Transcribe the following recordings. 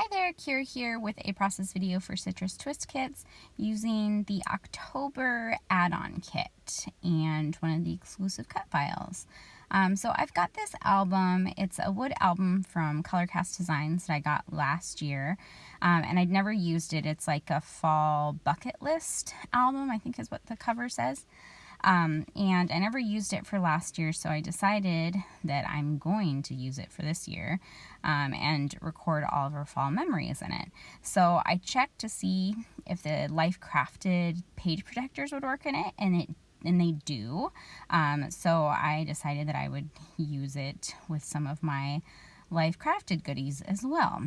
there, Kira here with a process video for Citrus Twist Kits using the October add-on kit and one of the exclusive cut files. So I've got this album. It's a wood album from Colorcast Designs that I got last year, and I'd never used it. It's like a fall bucket list album, I think is what the cover says. And I never used it for last year, so I decided that I'm going to use it for this year and record all of our fall memories in it. So I checked to see if the Life Crafted page protectors would work in it, and they do. So I decided that I would use it with some of my Life Crafted goodies as well.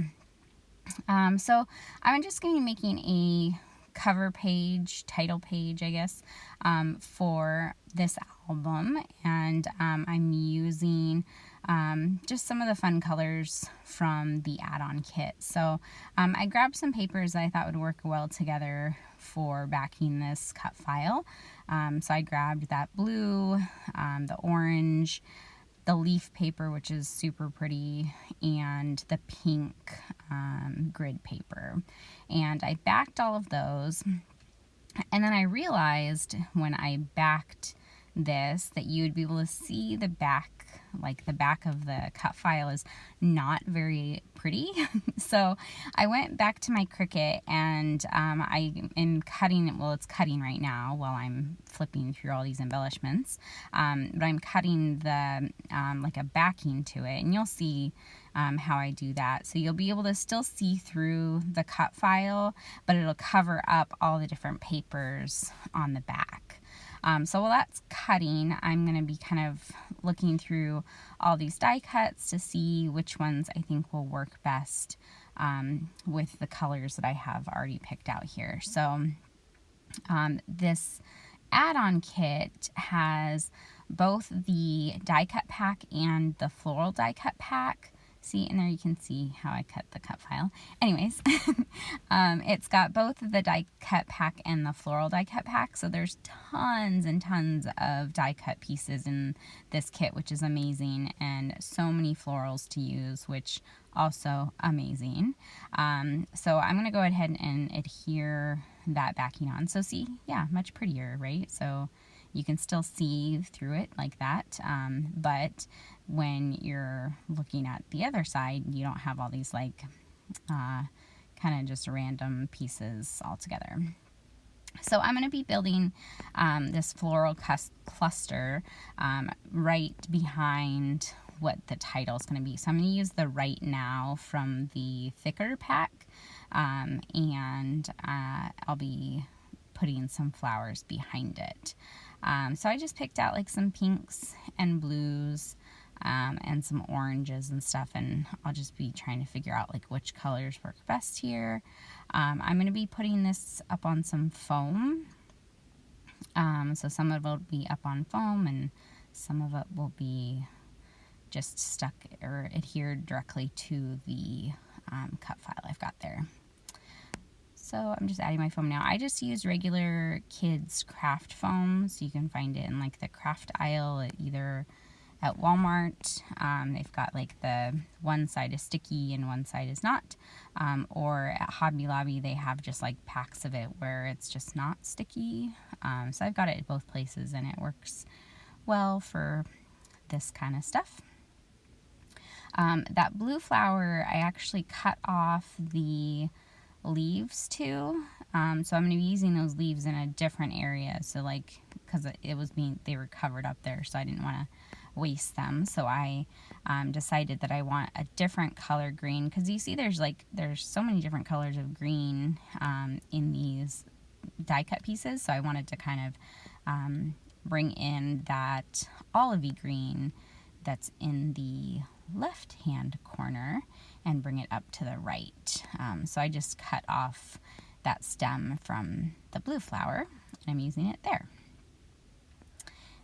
So I'm just going to be making a cover page, title page, I guess, for this album, and I'm using just some of the fun colors from the add-on kit. So I grabbed some papers that I thought would work well together for backing this cut file. So I grabbed that blue, the orange, the leaf paper, which is super pretty, and the pink grid paper. And I backed all of those. And then I realized when I backed this that you would be able to see the back, like the back of the cut file is not very pretty. So I went back to my Cricut and I am cutting it. Well, it's cutting right now while I'm flipping through all these embellishments. But I'm cutting the like a backing to it, and you'll see how I do that. So you'll be able to still see through the cut file, but it'll cover up all the different papers on the back. So while that's cutting, I'm going to be kind of looking through all these die cuts to see which ones I think will work best with the colors that I have already picked out here. So this add-on kit has both the die cut pack and the floral die cut pack. See, and there you can see how I cut the cut file. Anyways, it's got both the die cut pack and the floral die cut pack. So there's tons and tons of die cut pieces in this kit, which is amazing, and so many florals to use, which also amazing. So I'm going to go ahead and adhere that backing on. So see, yeah, much prettier, right? So you can still see through it like that, but when you're looking at the other side, you don't have all these like kind of just random pieces all together. So I'm going to be building this floral cluster right behind what the title is going to be. So I'm going to use the Right Now from the thicker pack, and I'll be putting some flowers behind it. So I just picked out like some pinks and blues and some oranges and stuff, and I'll just be trying to figure out like which colors work best here. I'm going to be putting this up on some foam. So some of it will be up on foam and some of it will be just stuck or adhered directly to the cut file I've got there. So I'm just adding my foam now. I just use regular kids craft foam, so you can find it in like the craft aisle either at Walmart. They've got like the one side is sticky and one side is not, or at Hobby Lobby they have just like packs of it where it's just not sticky. So I've got it at both places and it works well for this kind of stuff. That blue flower, I actually cut off the leaves too, so I'm going to be using those leaves in a different area, so like because they were covered up there, so I didn't want to waste them. So I decided that I want a different color green, because you see there's so many different colors of green in these die cut pieces, so I wanted to kind of bring in that olivey green that's in the left hand corner and bring it up to the right. So I just cut off that stem from the blue flower and I'm using it there.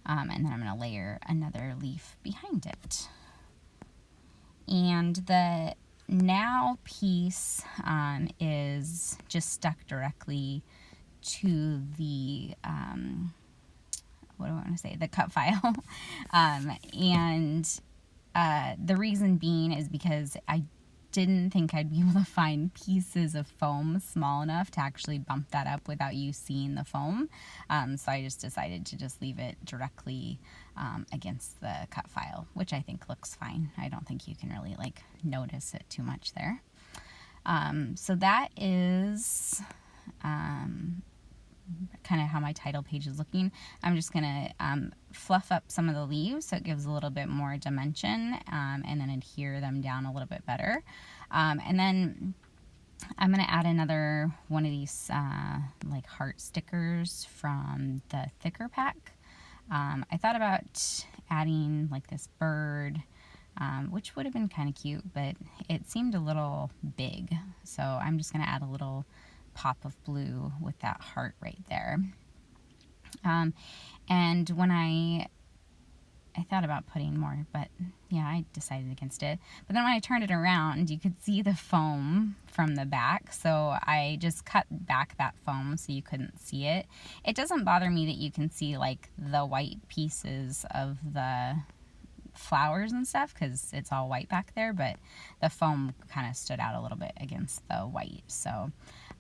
And then I'm going to layer another leaf behind it. And the now piece is just stuck directly to the what do I want to say, the cut file. And the reason being is because I didn't think I'd be able to find pieces of foam small enough to actually bump that up without you seeing the foam. So I just decided to just leave it directly against the cut file, which I think looks fine. I don't think you can really like notice it too much there. So that is kind of how my title page is looking. I'm just gonna fluff up some of the leaves so it gives a little bit more dimension, and then adhere them down a little bit better. And then I'm gonna add another one of these like heart stickers from the thicker pack. I thought about adding like this bird, which would have been kind of cute, but it seemed a little big. So I'm just gonna add a little pop of blue with that heart right there. And when I thought about putting more, but yeah, I decided against it. But then when I turned it around, you could see the foam from the back. So I just cut back that foam so you couldn't see it. It doesn't bother me that you can see like the white pieces of the flowers and stuff because it's all white back there, but the foam kind of stood out a little bit against the white. So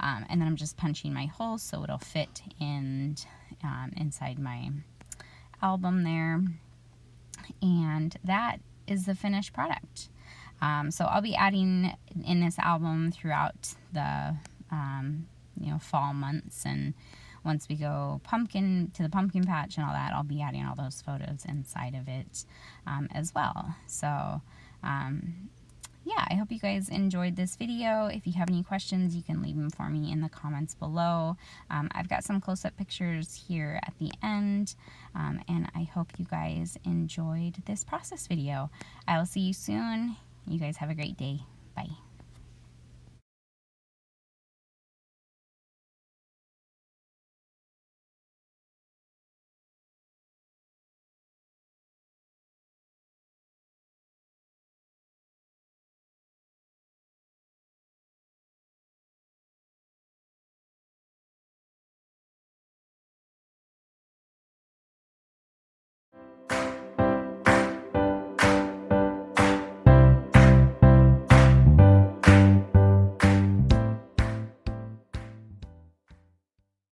and then I'm just punching my holes so it'll fit in inside my album there, and that is the finished product. So I'll be adding in this album throughout the fall months, and once we go to the pumpkin patch and all that, I'll be adding all those photos inside of it as well. So yeah, I hope you guys enjoyed this video. If you have any questions, you can leave them for me in the comments below. I've got some close-up pictures here at the end, and I hope you guys enjoyed this process video. I will see you soon. You guys have a great day. Bye.